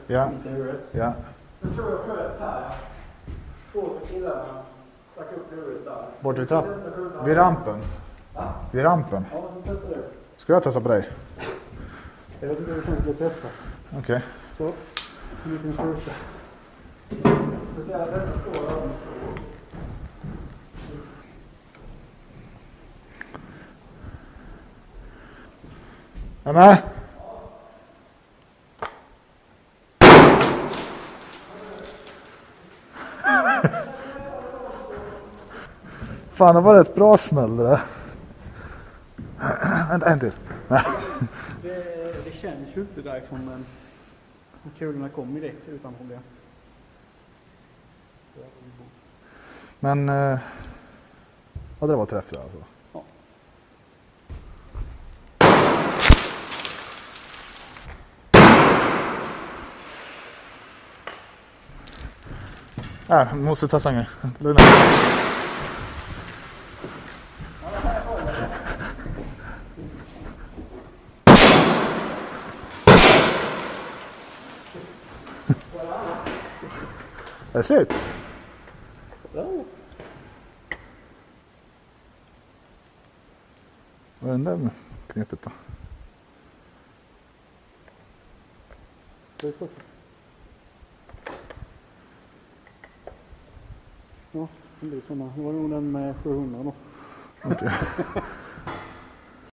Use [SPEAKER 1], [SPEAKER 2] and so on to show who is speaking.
[SPEAKER 1] Ja.
[SPEAKER 2] Mitt i huvudet.
[SPEAKER 1] Ja.
[SPEAKER 2] Nu tror jag på det här. Två killarna stack upp huvudet där.
[SPEAKER 1] Bort vid trapp. Vid rampen.
[SPEAKER 2] Va?
[SPEAKER 1] Vid rampen.
[SPEAKER 2] Ja, vi testar det.
[SPEAKER 1] Ska jag testa på dig?
[SPEAKER 2] Jag vet inte hur det känns att testa.
[SPEAKER 1] Okej.
[SPEAKER 2] Så, en liten spruta. Så ska jag testa stå där.
[SPEAKER 1] Är med? Fan, det var ett bra smäll det där. En till.
[SPEAKER 2] Det känns ju inte därifrån, men kulorna kommer direkt utan hålla.
[SPEAKER 1] Men ja, det var träff där alltså.
[SPEAKER 2] Ja.
[SPEAKER 1] Nej, måste ta sängen. Lugna. Det är slut. Vad är den där med knepet då?
[SPEAKER 2] Ja, det blir såna. Det var nog den med 700 då.
[SPEAKER 1] Okej.